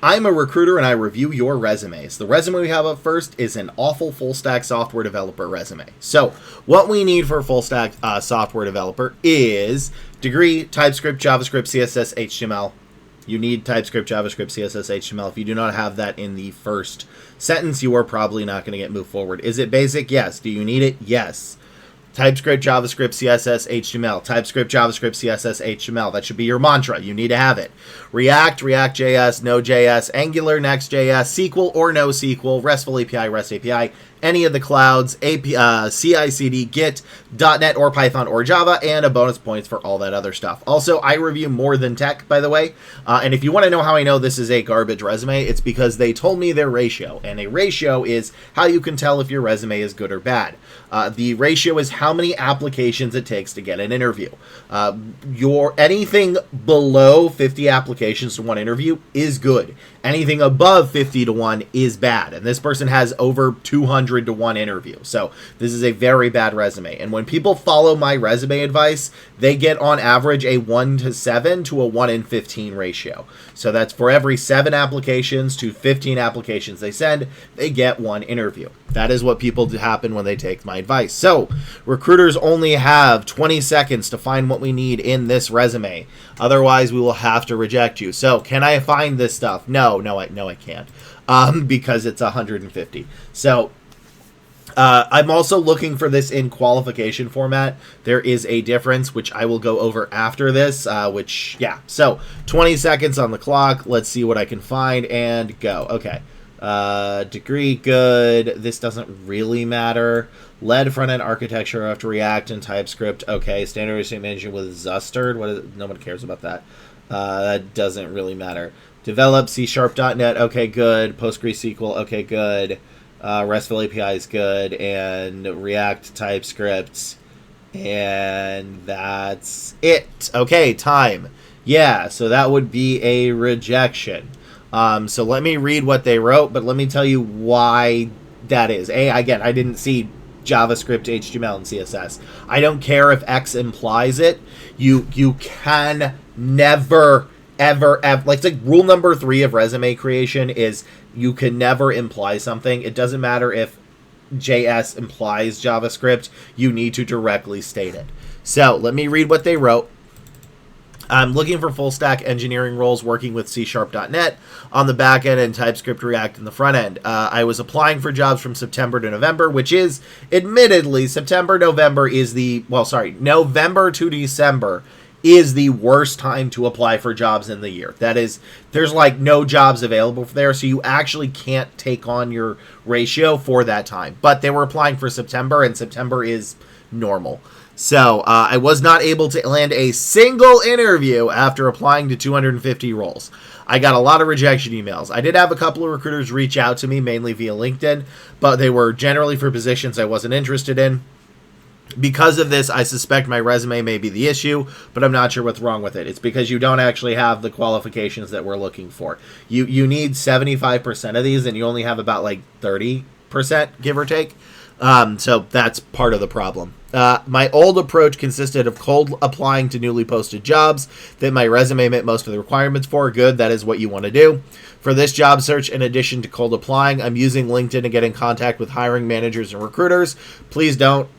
I'm a recruiter and I review your resumes. The resume we have up first is an awful full stack software developer resume. So, what we need for a full stack software developer is degree, TypeScript, JavaScript, CSS, HTML. You need TypeScript, JavaScript, CSS, HTML. If you do not have that in the first sentence, you are probably not going to get moved forward. Is it basic? Yes. Do you need it? Yes. TypeScript, JavaScript, CSS, HTML. TypeScript, JavaScript, CSS, HTML. That should be your mantra. You need to have it. React, React.js, Node.js, Angular, Next.js, SQL or NoSQL, RESTful API, REST API, any of the clouds, CI/CD, Git, .NET or Python or Java, and a bonus points for all that other stuff. Also, I review more than tech, by the way. And if you want to know how I know this is a garbage resume, it's because they told me their ratio. And a ratio is how you can tell if your resume is good or bad. The ratio is how many applications it takes to get an interview. Anything below 50 applications to one interview is good. Anything above 50 to 1 is bad. And this person has over 200 to 1 interview. So this is a very bad resume. And when people follow my resume advice, they get on average a 1 to 7 to a 1 in 15 ratio. So that's for every 7 applications to 15 applications they send, they get 1 interview. That is what people happen when they take my advice. So recruiters only have 20 seconds to find what we need in this resume. Otherwise, we will have to reject you. So can I find this stuff? No, I can't. Because it's 150. So I'm also looking for this in qualification format. There is a difference, which I will go over after this, So 20 seconds on the clock. Let's see what I can find and go. Okay. Degree, good. This doesn't really matter. Lead front-end architecture after React and TypeScript. Okay. Standard state management with Zustard. No one cares about that. That doesn't really matter. Develop C#.NET. Okay, good. PostgreSQL. Okay, good. RESTful API is good. And React, TypeScript. And that's it. Okay, time. Yeah, so that would be a rejection. So let me read what they wrote, but let me tell you why that is. Again, I didn't see JavaScript, HTML, and CSS. I don't care if X implies it. You can never, ever, like, it's like rule number 3 of resume creation is you can never imply something. It doesn't matter if JS implies JavaScript. You need to directly state it. So let me read what they wrote. I'm looking for full stack engineering roles working with C#.NET on the back end and TypeScript React in the front end. I was applying for jobs from September to November, which is admittedly November to December is the worst time to apply for jobs in the year. That is, there's like no jobs available there, so you actually can't take on your ratio for that time. But they were applying for September, and September is normal. So I was not able to land a single interview after applying to 250 roles. I got a lot of rejection emails. I did have a couple of recruiters reach out to me, mainly via LinkedIn, but they were generally for positions I wasn't interested in. Because of this, I suspect my resume may be the issue, but I'm not sure what's wrong with it. It's because you don't actually have the qualifications that we're looking for. You need 75% of these, and you only have about like 30%, give or take. So that's part of the problem. My old approach consisted of cold applying to newly posted jobs that my resume met most of the requirements for. Good, that is what you want to do. For this job search, in addition to cold applying, I'm using LinkedIn to get in contact with hiring managers and recruiters. Please don't.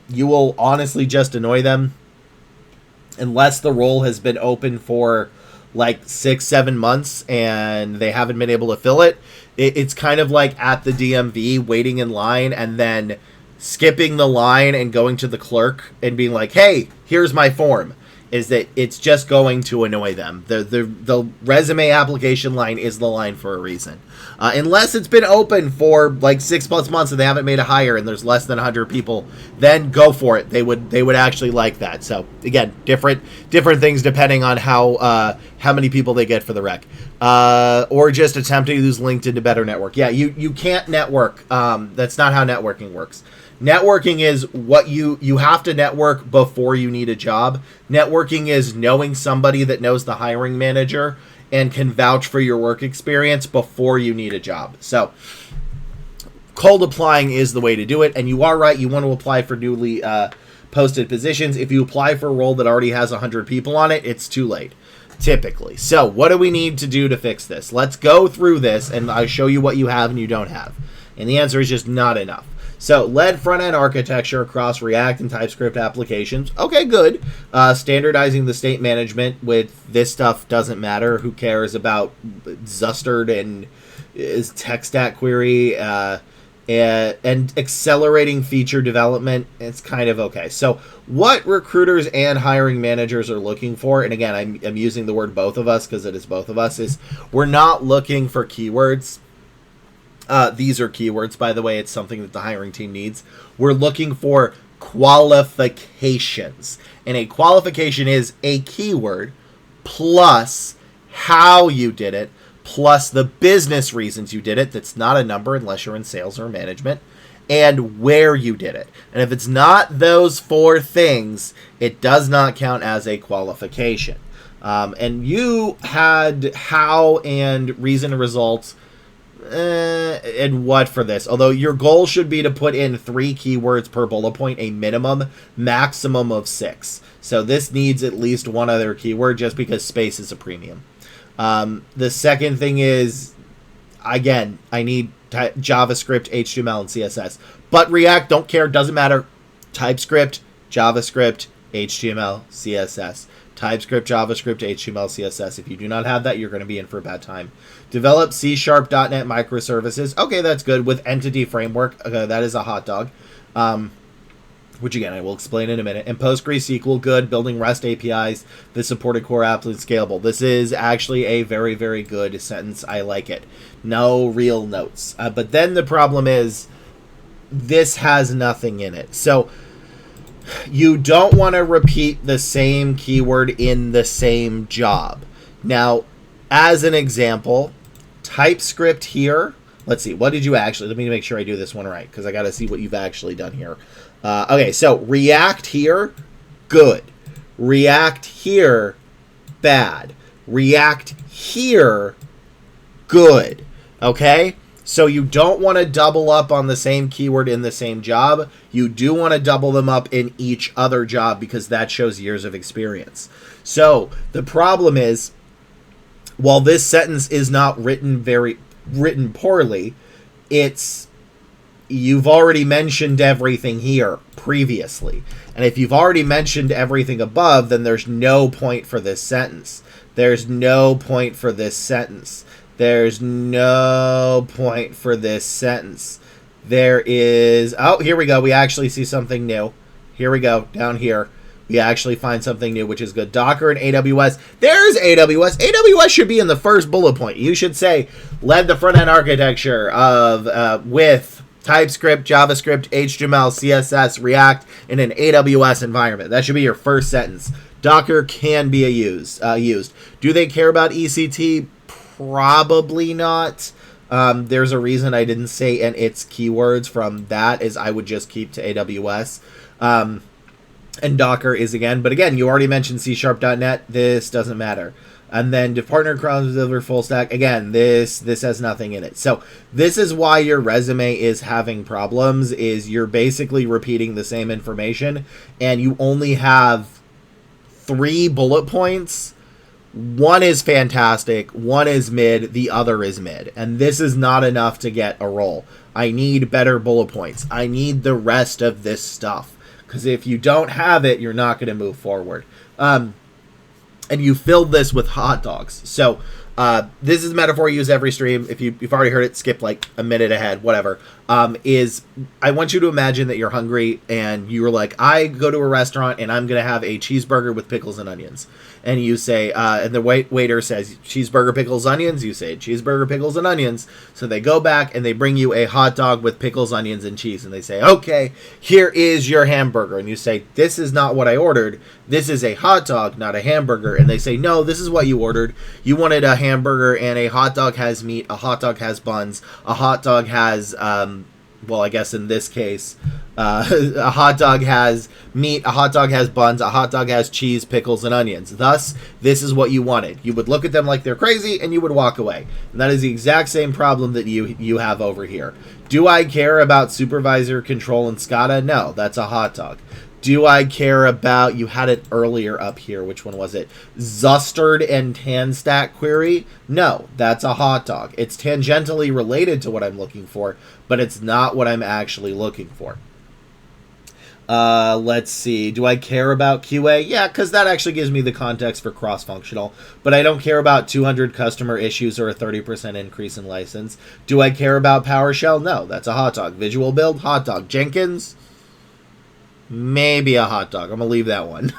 You will honestly just annoy them unless the role has been open for like 6-7 months and they haven't been able to fill it. It's kind of like at the DMV waiting in line and then skipping the line and going to the clerk and being like, hey, here's my form. Is that it's just going to annoy them. The resume application line is the line for a reason. Unless it's been open for like 6+ months and they haven't made a hire and there's less than 100 people, then go for it. They would actually like that. So again, different things depending on how many people they get for the rec. Or just attempting to use LinkedIn to better network. Yeah, you can't network. That's not how networking works. Networking is what you have to network before you need a job. Networking is knowing somebody that knows the hiring manager and can vouch for your work experience before you need a job. So cold applying is the way to do it. And you are right. You want to apply for newly posted positions. If you apply for a role that already has 100 people on it, it's too late. typically. So what do we need to do to fix this? Let's go through this, and I'll show you what you have and you don't have. And the answer is just not enough. So, lead front-end architecture across React and TypeScript applications. Okay, good. Standardizing the state management with this stuff doesn't matter. Who cares about Zustard and is tech stack query? And accelerating feature development, it's kind of okay. So, what recruiters and hiring managers are looking for, and again, I'm using the word both of us because it is both of us, is we're not looking for keywords. These are keywords, by the way. It's something that the hiring team needs. We're looking for qualifications. And a qualification is a keyword plus how you did it, plus the business reasons you did it. That's not a number unless you're in sales or management. And where you did it. And if it's not those 4 things, it does not count as a qualification. And you had how and reason and results and what for this, although your goal should be to put in 3 keywords per bullet point, a maximum of 6. So this needs at least 1 other keyword just because space is a premium. The second thing is, again, I need JavaScript, HTML, and CSS, but React, don't care, doesn't matter. TypeScript, JavaScript, HTML, CSS. TypeScript, JavaScript, HTML, CSS. If you do not have that, you're going to be in for a bad time. Develop C#.NET microservices. Okay, that's good. With Entity Framework, okay, that is a hot dog. Which, again, I will explain in a minute. And PostgreSQL, good. Building REST APIs. The supported core apps and scalable. This is actually a very, very good sentence. I like it. No real notes. But then the problem is this has nothing in it. So you don't want to repeat the same keyword in the same job. Now, as an example, TypeScript here. Let's see. What did you actually... Let me make sure I do this one right, because I got to see what you've actually done here. Okay, so React here, good. React here, bad. React here, good. Okay? So you don't want to double up on the same keyword in the same job. You do want to double them up in each other job because that shows years of experience. So the problem is, while this sentence is not written poorly, you've already mentioned everything here previously. And if you've already mentioned everything above, then there's no point for this sentence. There's no point for this sentence. There's no point for this sentence. There is... Oh, here we go. We actually see something new. Here we go. Down here. We actually find something new, which is good. Docker and AWS. There's AWS. AWS should be in the first bullet point. You should say, led the front-end architecture of with TypeScript, JavaScript, HTML, CSS, React in an AWS environment. That should be your first sentence. Docker can be used. Do they care about ECT? Probably not. There's a reason I didn't say and its keywords from that is I would just keep to AWS. And Docker is again, but again, you already mentioned C#.NET. This doesn't matter. And then to partner cross deliver full stack. Again, this has nothing in it. So this is why your resume is having problems, is you're basically repeating the same information and you only have 3 bullet points. One is fantastic, one is mid, the other is mid. And this is not enough to get a role. I need better bullet points. I need the rest of this stuff. Because if you don't have it, you're not going to move forward. And you filled this with hot dogs. So this is a metaphor I use every stream. If you've already heard it, skip like a minute ahead, whatever. I want you to imagine that you're hungry and you're like, I go to a restaurant and I'm going to have a cheeseburger with pickles and onions. And you say, and the waiter says, cheeseburger, pickles, onions. You say, cheeseburger, pickles, and onions. So they go back and they bring you a hot dog with pickles, onions, and cheese. And they say, okay, here is your hamburger. And you say, this is not what I ordered. This is a hot dog, not a hamburger. And they say, no, this is what you ordered. You wanted a hamburger, and a hot dog has meat. A hot dog has buns. A hot dog has, well, I guess in this case, a hot dog has meat, a hot dog has buns, a hot dog has cheese, pickles, and onions. Thus, this is what you wanted. You would look at them like they're crazy, and you would walk away. And that is the exact same problem that you have over here. Do I care about supervisor, control, and SCADA? No, that's a hot dog. Do I care about, you had it earlier up here, which one was it? Zustard and Tanstack query? No, that's a hot dog. It's tangentially related to what I'm looking for, but it's not what I'm actually looking for. Let's see. Do I care about QA? Yeah, because that actually gives me the context for cross-functional. But I don't care about 200 customer issues or a 30% increase in license. Do I care about PowerShell? No, that's a hot dog. Visual build? Hot dog. Jenkins? Maybe a hot dog. I'm going to leave that one.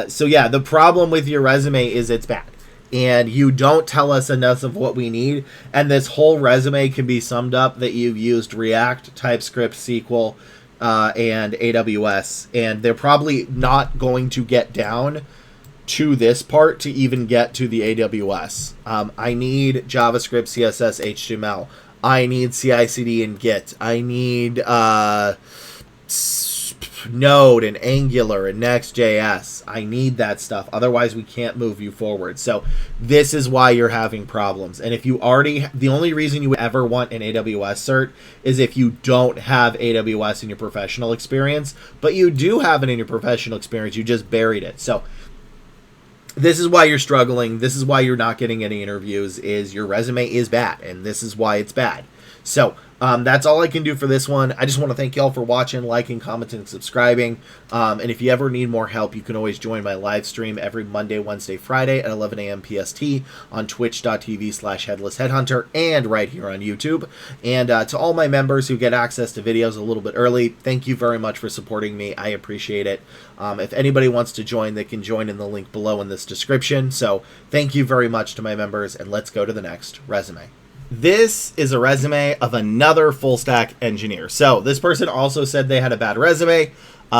So yeah, the problem with your resume is it's bad. And you don't tell us enough of what we need. And this whole resume can be summed up that you've used React, TypeScript, SQL, and AWS, and they're probably not going to get down to this part to even get to the AWS. I need JavaScript, CSS, HTML. I need CI/CD and Git. I need Node and Angular and Next.js. I need that stuff. Otherwise, we can't move you forward. So this is why you're having problems. And if you already, the only reason you would ever want an AWS cert is if you don't have AWS in your professional experience, but you do have it in your professional experience. You just buried it. So this is why you're struggling. This is why you're not getting any interviews, is your resume is bad. And this is why it's bad. So that's all I can do for this one. I just want to thank y'all for watching, liking, commenting, and subscribing. And if you ever need more help, you can always join my live stream every Monday, Wednesday, Friday at 11 a.m. PST on twitch.tv/headlessheadhunter and right here on YouTube. And to all my members who get access to videos a little bit early, thank you very much for supporting me. I appreciate it. If anybody wants to join, they can join in the link below in this description. So thank you very much to my members, and let's go to the next resume. This is a resume of another full stack engineer. So this person also said they had a bad resume.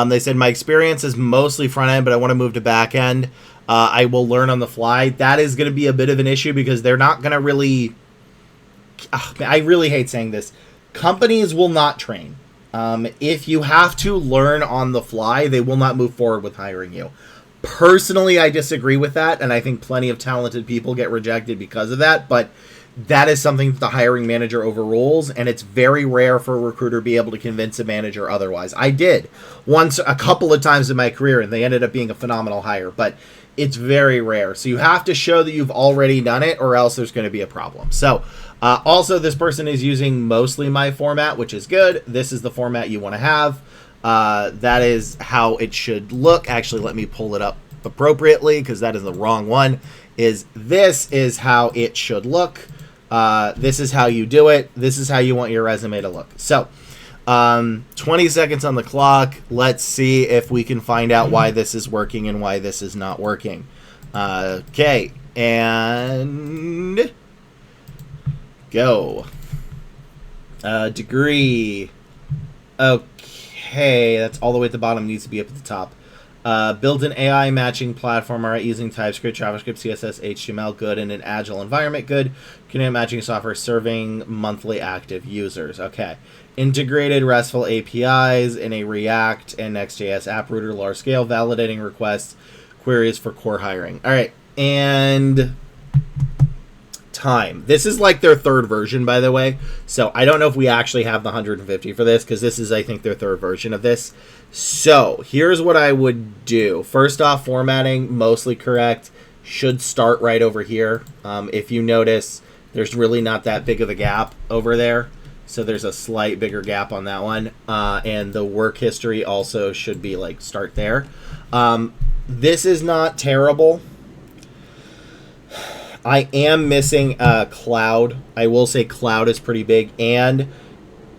They said, my experience is mostly front end, but I want to move to back end. I will learn on the fly. That is going to be a bit of an issue because they're not going to really, I really hate saying this. Companies will not train. If you have to learn on the fly, they will not move forward with hiring you. Personally, I disagree with that. And I think plenty of talented people get rejected because of that. But that is something that the hiring manager overrules, and it's very rare for a recruiter to be able to convince a manager otherwise. I did once, a couple of times in my career, and they ended up being a phenomenal hire, but it's very rare. So you have to show that you've already done it, or else there's going to be a problem. So also, this person is using mostly my format, which is good. This is the format you want to have. That is how it should look. Actually, let me pull it up appropriately, because that is the wrong one. This is how it should look. This is how you do it. This is how you want your resume to look. So, 20 seconds on the clock. Let's see if we can find out why this is working and why this is not working. Okay, and go. Degree. Okay, that's all the way at the bottom. Needs to be up at the top. Build an AI matching platform, all right, using TypeScript, JavaScript, CSS, HTML, good, in an agile environment, good. Connect matching software serving monthly active users, okay. Integrated RESTful APIs in a React and Next.js app router, large scale, validating requests, queries for core hiring. All right, and time. This is like their third version, by the way, so I don't know if we actually have the 150 for this, because this is, I think, their third version of this. So here's what I would do. First off, formatting, mostly correct. Should start right over here. If you notice, there's really not that big of a gap over there. So there's a slight bigger gap on that one. And the work history also should be like start there. This is not terrible. I am missing cloud. I will say cloud is pretty big. And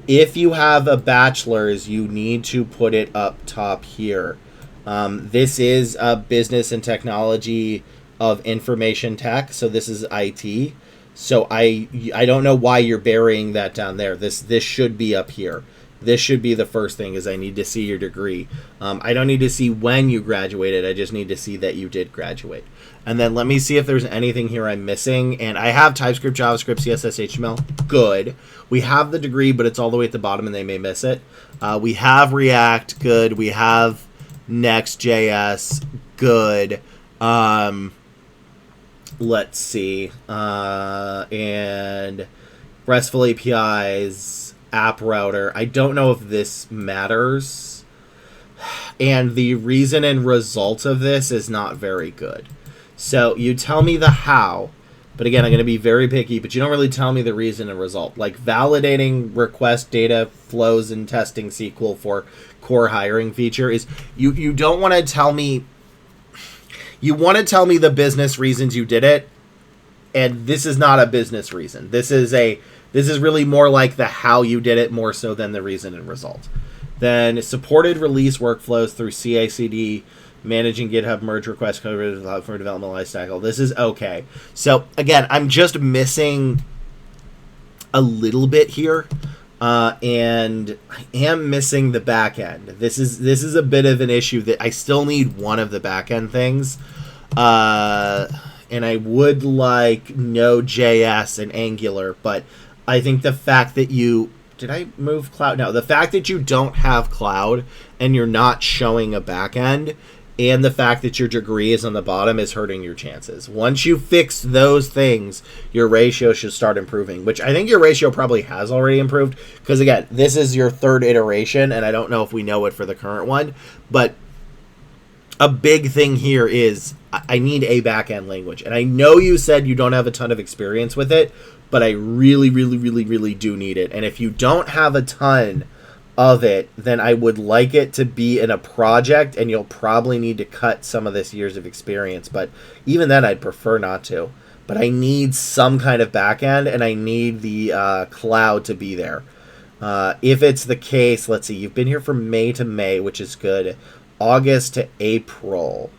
if you have a bachelor's, you need to put it up top here. This is a business and technology of information tech, so this is IT. So I don't know why you're burying that down there. This should be up here. This should be the first thing, is I need to see your degree. I don't need to see when you graduated. I just need to see that you did graduate. And then let me see if there's anything here I'm missing. And I have TypeScript, JavaScript, CSS, HTML. Good. We have the degree, but it's all the way at the bottom and they may miss it. We have React. Good. We have Next.js. Good. Let's see. And RESTful APIs, app router. I don't know if this matters. and the reason and result of this is not very good. So you tell me the how, but again, I'm going to be very picky, but you don't really tell me the reason and result. Like validating request data flows and testing SQL for core hiring feature is, you don't want to tell me, you want to tell me the business reasons you did it, and this is not a business reason. This is really more like the how you did it more so than the reason and result. Then supported release workflows through CI/CD, managing GitHub merge request code for development lifecycle. This is okay. So again, I'm just missing a little bit here, and I am missing the back end. This is a bit of an issue that I still need one of the back end things, and I would like Node.js and Angular, but I think the fact that you... Did I move cloud? No, the fact that you don't have cloud and you're not showing a back end, and the fact that your degree is on the bottom is hurting your chances. Once you fix those things, your ratio should start improving, which I think your ratio probably has already improved, because again, this is your third iteration, and I don't know if we know it for the current one, but a big thing here is I need a back-end language. And I know you said you don't have a ton of experience with it, but I really, really, really, really do need it. And if you don't have a ton of it, then I would like it to be in a project, and you'll probably need to cut some of this years of experience. But even then, I'd prefer not to. But I need some kind of back end, and I need the cloud to be there. If it's the case, let's see, you've been here from May to May, which is good. August to April.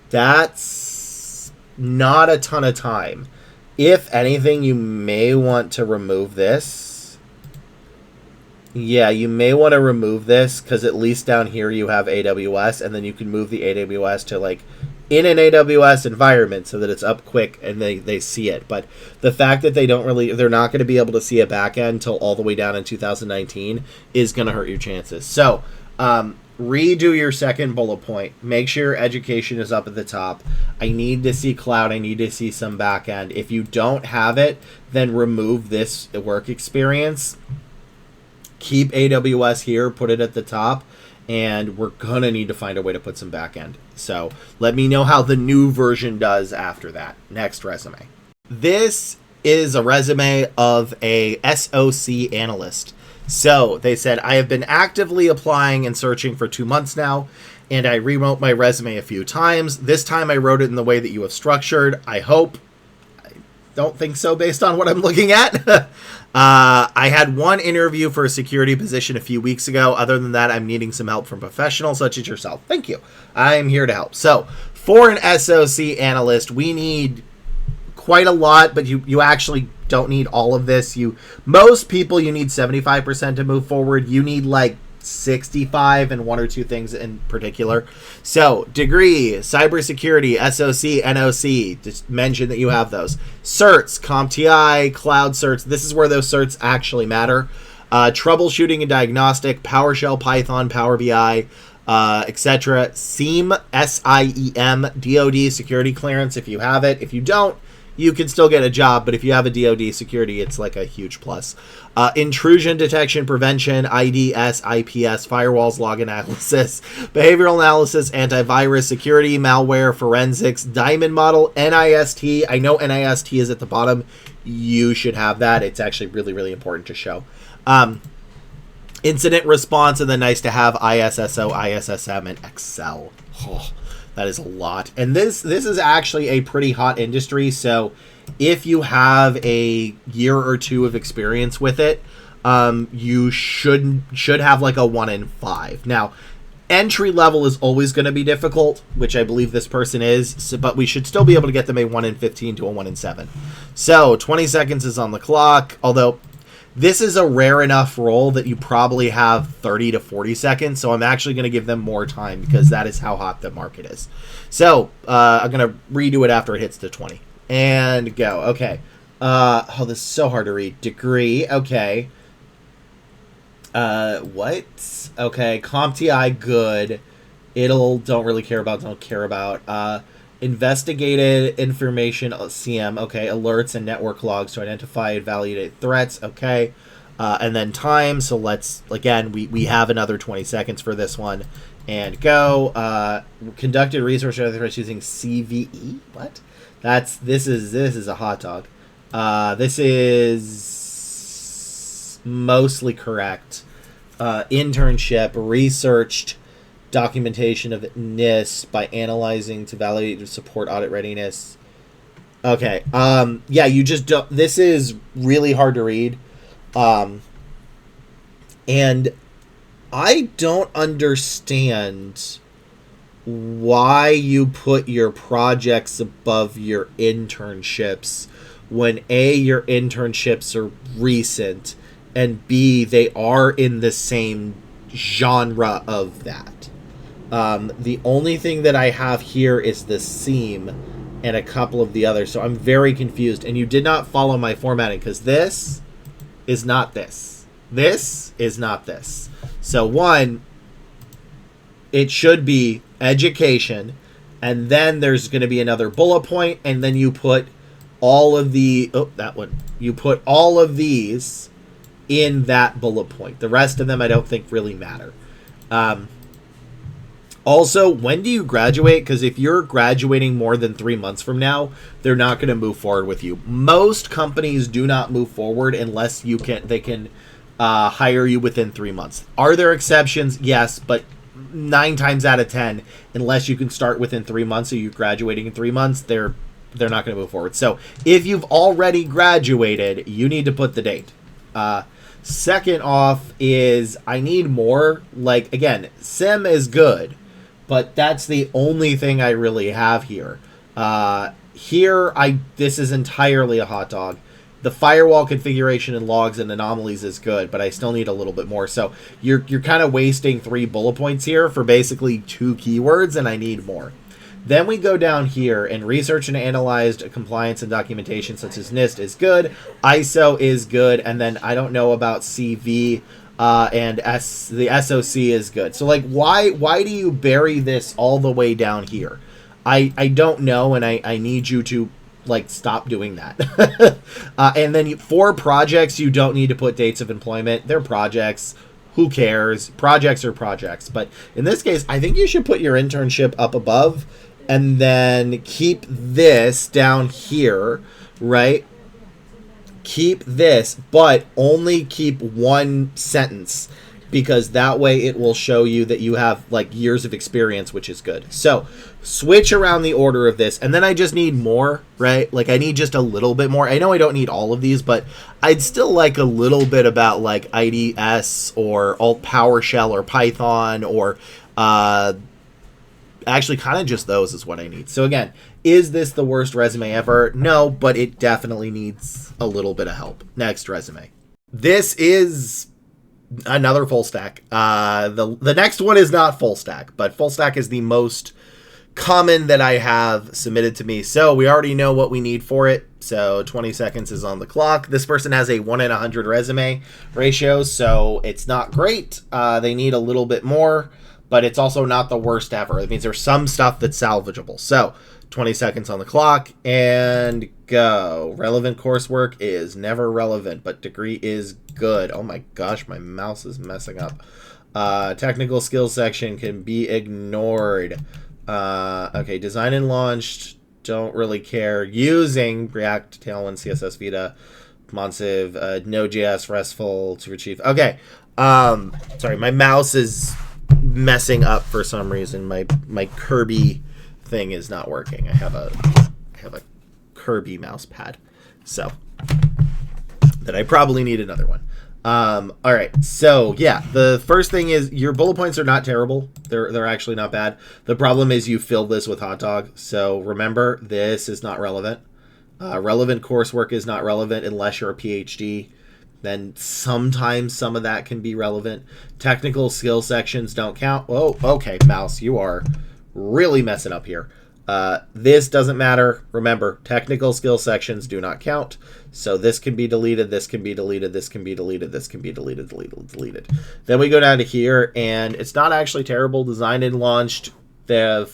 That's not a ton of time. If anything, you may want to remove this. Yeah, you may want to remove this, because at least down here you have AWS, and then you can move the AWS to like in an AWS environment so that it's up quick and they see it. But the fact that they're not going to be able to see a back end until all the way down in 2019 is going to hurt your chances. So, redo your second bullet point. Make sure your education is up at the top. I need to see cloud. I need to see some back end. If you don't have it, then remove this work experience. Keep AWS here, put it at the top, and we're going to need to find a way to put some back end. So let me know how the new version does after that. Next resume. This is a resume of a SOC analyst. So they said, I have been actively applying and searching for 2 months now, and I rewrote my resume a few times. This time I wrote it in the way that you have structured. I hope. I don't think so based on what I'm looking at. I had one interview for a security position a few weeks ago. Other than that, I'm needing some help from professionals such as yourself. Thank you. I'm here to help. So for an SOC analyst, we need quite a lot, but you actually don't need all of this. Most people, you need 75% to move forward. You need like 65 and one or two things in particular. So degree, cybersecurity, SOC, NOC, just mention that you have those. Certs, CompTIA, cloud certs. This is where those certs actually matter. Troubleshooting and diagnostic, PowerShell, Python, Power BI, etc. SIEM, SIEM, DoD security clearance if you have it. If you don't, you can still get a job, but if you have a DoD security, it's like a huge plus. Intrusion detection, prevention, IDS, IPS, firewalls, log analysis, behavioral analysis, antivirus, security, malware, forensics, diamond model, NIST. I know NIST is at the bottom. You should have that. It's actually really, really important to show. Incident response, and then nice to have ISSO, ISSM, and Excel. Oh, that is a lot. And this is actually a pretty hot industry, so if you have a year or two of experience with it, you should have like a 1 in 5. Now, entry level is always going to be difficult, which I believe this person is, but we should still be able to get them a 1 in 15 to a 1 in 7. So 20 seconds is on the clock, although this is a rare enough role that you probably have 30 to 40 seconds, so I'm actually going to give them more time because that is how hot the market is. So I'm going to redo it after it hits to 20. And go. Okay. Oh, this is so hard to read. Degree. Okay. What? Okay. CompTIA, good. Don't really care about, don't care about. Investigated information, CM, okay. Alerts and network logs to identify and validate threats, okay. And then time, so let's, again, we have another 20 seconds for this one. and go. Conducted research using CVE. What? This is a hot dog. This is mostly correct. Internship researched documentation of NIST by analyzing to validate to support audit readiness. Okay. Yeah, you just don't. This is really hard to read. And I don't understand why you put your projects above your internships when A, your internships are recent, and B, they are in the same genre of that. The only thing that I have here is the seam and a couple of the others, so I'm very confused. And you did not follow my formatting, because this is not this. This is not this. So one, it should be education, and then there's going to be another bullet point, and then you put all of the... Oh, that one. You put all of these in that bullet point. The rest of them I don't think really matter. Also, when do you graduate? Because if you're graduating more than 3 months from now, they're not going to move forward with you. Most companies do not move forward unless they can hire you within 3 months. Are there exceptions? Yes, but 9 times out of 10, unless you can start within 3 months or you're graduating in 3 months, they're not going to move forward. So if you've already graduated, you need to put the date. Second off is I need more. Like, again, SIM is good, but that's the only thing I really have here. This is entirely a hot dog. The firewall configuration and logs and anomalies is good, but I still need a little bit more. So you're kind of wasting 3 bullet points here for basically 2 keywords, and I need more. Then we go down here, and research and analyzed compliance and documentation such as NIST is good, ISO is good, and then I don't know about CV and the SOC is good. So like, why do you bury this all the way down here? I don't know, and I need you to like stop doing that. And then for projects, you don't need to put dates of employment. They're projects. Who cares? Projects are projects. But in this case, I think you should put your internship up above and then keep this down here, right? Keep this, but only keep 1 sentence, because that way it will show you that you have like years of experience, which is good. So switch around the order of this, and then I just need more, right? Like I need just a little bit more. I know I don't need all of these, but I'd still like a little bit about like IDS or Alt PowerShell or Python or actually kind of just those is what I need. So again, is this the worst resume ever? No, but it definitely needs a little bit of help. Next resume. This is another full stack. The next one is not full stack, but full stack is the most common that I have submitted to me. So we already know what we need for it. So 20 seconds is on the clock. This person has a 1 in 100 resume ratio, so it's not great. They need a little bit more, but it's also not the worst ever. It means there's some stuff that's salvageable. So 20 seconds on the clock and go. Relevant coursework is never relevant, but degree is good. Oh my gosh, my mouse is messing up. Technical skills section can be ignored. Okay, design and launched, don't really care. Using React, Tailwind, CSS, Vita, Monsive, Node.js, RESTful to achieve. Okay, sorry, my mouse is messing up for some reason. My Kirby thing is not working. I have a Kirby mouse pad, so that I probably need another one. All right, so yeah, the first thing is your bullet points are not terrible. They're actually not bad. The problem is you fill this with hot dog. So remember, this is not relevant. Relevant coursework is not relevant unless you're a PhD. Then sometimes some of that can be relevant. Technical skill sections don't count. Oh, okay, mouse, you are really messing up here. This doesn't matter. Remember, technical skill sections do not count. So this can be deleted, this can be deleted, this can be deleted, this can be deleted, deleted. Then we go down to here, and it's not actually terrible. Designed and launched the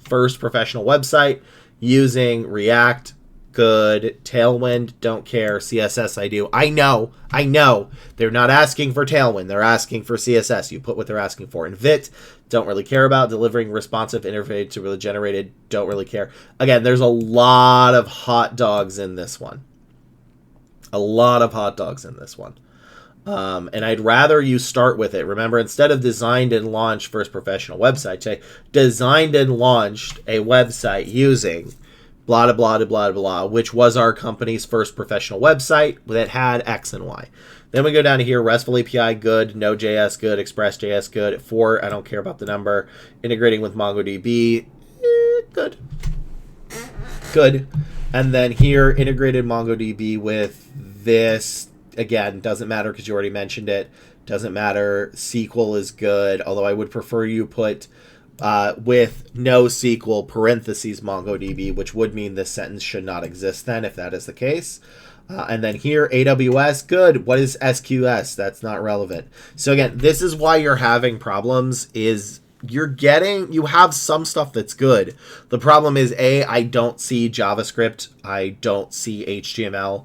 first professional website using React, good. Tailwind, don't care. CSS, I do. I know. They're not asking for Tailwind. They're asking for CSS. You put what they're asking for. And Vit, don't really care about. Delivering responsive interface to really generated, don't really care. Again, there's a lot of hot dogs in this one. And I'd rather you start with it. Remember, instead of designed and launched first professional website, say designed and launched a website using blah, blah, blah, blah, blah, which was our company's first professional website that had X and Y. Then we go down to here, RESTful API, good. Node.js, good. Express.js, good. 4, I don't care about the number. Integrating with MongoDB, good. Good. And then here, integrated MongoDB with this. Again, doesn't matter because you already mentioned it. Doesn't matter. SQL is good, although I would prefer you put with no SQL parentheses MongoDB, which would mean this sentence should not exist then if that is the case. And then here, AWS, good. What is SQS? That's not relevant. So again, this is why you're having problems is you have some stuff that's good. The problem is, I don't see JavaScript. I don't see HTML.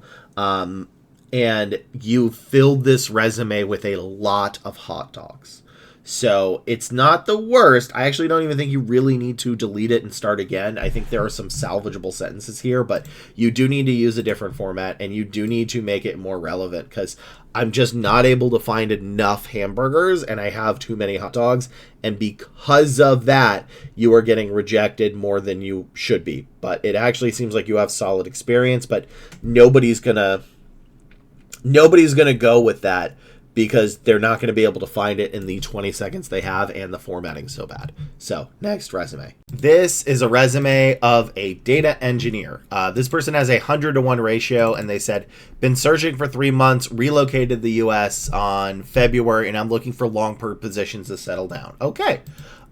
And you filled this resume with a lot of hot dogs. So it's not the worst. I actually don't even think you really need to delete it and start again. I think there are some salvageable sentences here, but you do need to use a different format and you do need to make it more relevant because I'm just not able to find enough hamburgers and I have too many hot dogs. And because of that, you are getting rejected more than you should be. But it actually seems like you have solid experience, but nobody's going to go with that because they're not going to be able to find it in the 20 seconds they have and the formatting's so bad. So next resume. This is a resume of a data engineer. This person has a 100-to-1 ratio and they said, been searching for 3 months, relocated to the US on February, and I'm looking for long-term positions to settle down. Okay.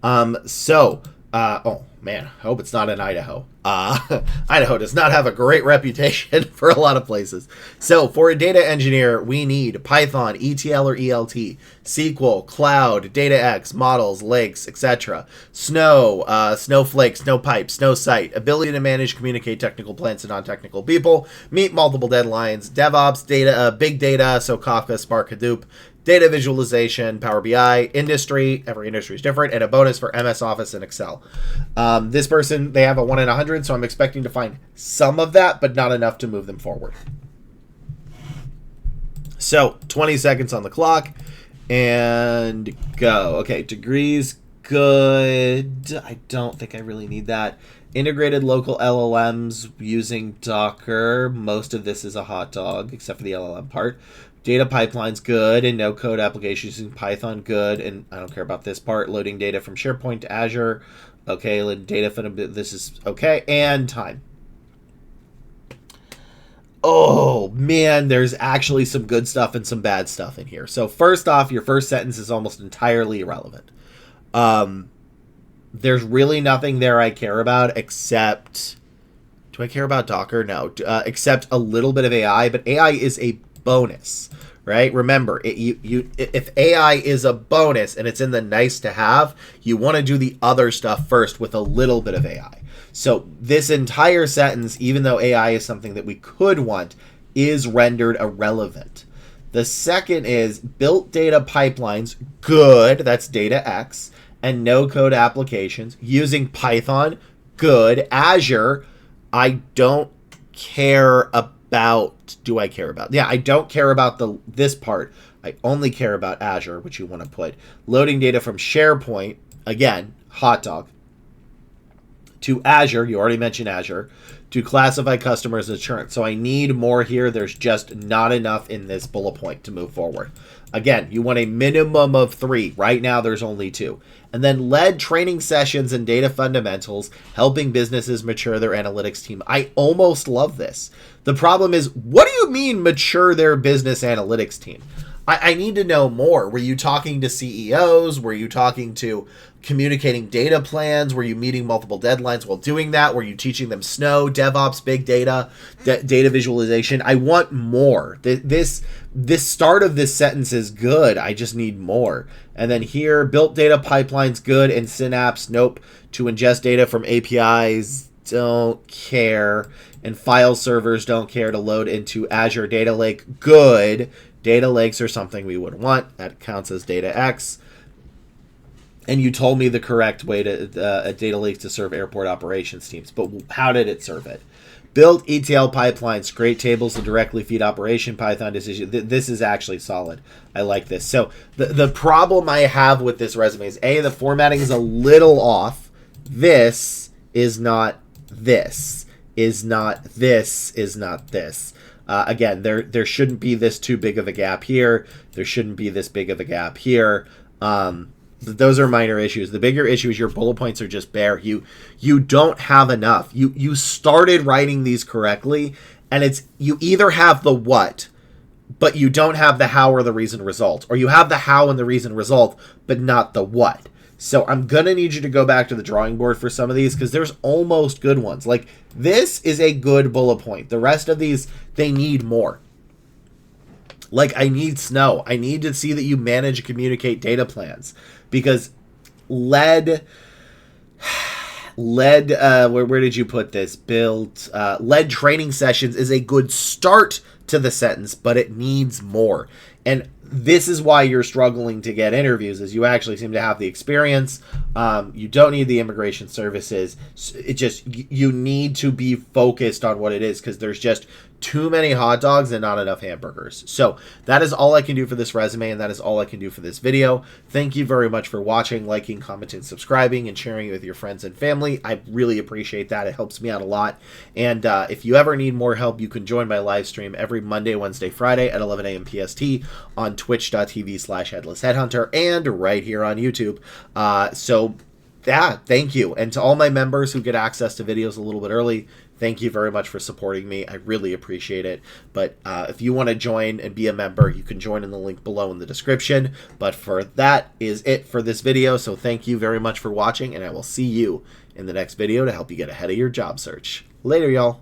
Oh man, I hope it's not in Idaho. Idaho does not have a great reputation for a lot of places. So for a data engineer, we need Python, ETL or ELT, SQL, Cloud, DataX, models, lakes, etc. Snow, Snowflake, Snowpipe, Snowsite, ability to manage, communicate technical plans to non-technical people, meet multiple deadlines, DevOps, data, big data, so Kafka, Spark, Hadoop, data visualization, Power BI, industry, every industry is different, and a bonus for MS Office and Excel. This person, they have a 1 in 100, so I'm expecting to find some of that, but not enough to move them forward. So, 20 seconds on the clock, and go. Okay, degrees, good. I don't think I really need that. Integrated local LLMs using Docker. Most of this is a hot dog, except for the LLM part. Data pipelines, good, and no-code applications using Python, good, and I don't care about this part. Loading data from SharePoint to Azure, okay, data from this is okay, and time. Oh, man, there's actually some good stuff and some bad stuff in here. So first off, your first sentence is almost entirely irrelevant. There's really nothing there I care about except... Do I care about Docker? No. Except a little bit of AI, but AI is a bonus, right? Remember, if AI is a bonus and it's in the nice to have, you want to do the other stuff first with a little bit of AI. So this entire sentence, even though AI is something that we could want, is rendered irrelevant. The second is built data pipelines, good, that's DataX, and no-code applications using Python, good. Azure, I don't care about. Do I care about? Yeah, I don't care about this part. I only care about Azure, which you want to put. Loading data from SharePoint, again, hot dog. To Azure, you already mentioned Azure, to classify customers as insurance. So I need more here. There's just not enough in this bullet point to move forward. Again, you want a minimum of 3. Right now, there's only 2. And then led training sessions and data fundamentals, helping businesses mature their analytics team. I almost love this. The problem is, what do you mean mature their business analytics team? I need to know more. Were you talking to CEOs? Were you talking to communicating data plans? Were you meeting multiple deadlines while doing that? Were you teaching them Snow, DevOps, big data, data visualization? I want more. This start of this sentence is good. I just need more. And then here, built data pipelines, good, and Synapse, nope. To ingest data from APIs, don't care, and file servers don't care to load into Azure Data Lake. Good. Data lakes are something we would want. That counts as data X. And you told me the correct way to a data lake to serve airport operations teams. But how did it serve it? Build ETL pipelines, create tables to directly feed operation Python decision. This is actually solid. I like this. So the problem I have with this resume is, A, the formatting is a little off. This is not this. Is not this. Is not this. Again, there shouldn't be this too big of a gap here. There shouldn't be this big of a gap here. Those are minor issues. The bigger issue is your bullet points are just bare. You don't have enough. You started writing these correctly, and it's you either have the what, but you don't have the how or the reason result, or you have the how and the reason result, but not the what. So I'm going to need you to go back to the drawing board for some of these, because there's almost good ones. Like, this is a good bullet point. The rest of these, they need more. Like, I need snow. I need to see that you manage to communicate data plans. Because where did you put this? Lead training sessions is a good start to the sentence, but it needs more. And this is why you're struggling to get interviews, is you actually seem to have the experience. You don't need the immigration services. It just, you need to be focused on what it is, because there's just too many hot dogs and not enough hamburgers. So that is all I can do for this resume, and that is all I can do for this video. Thank you very much for watching, liking, commenting, subscribing, and sharing it with your friends and family. I really appreciate that. It helps me out a lot. And if you ever need more help, you can join my live stream every Monday, Wednesday, Friday at 11 a.m. PST on twitch.tv/headlessheadhunter and right here on YouTube. So yeah, thank you. And to all my members who get access to videos a little bit early, thank you very much for supporting me. I really appreciate it. But if you want to join and be a member, you can join in the link below in the description. But for that is it for this video. So thank you very much for watching, and I will see you in the next video to help you get ahead of your job search. Later, y'all.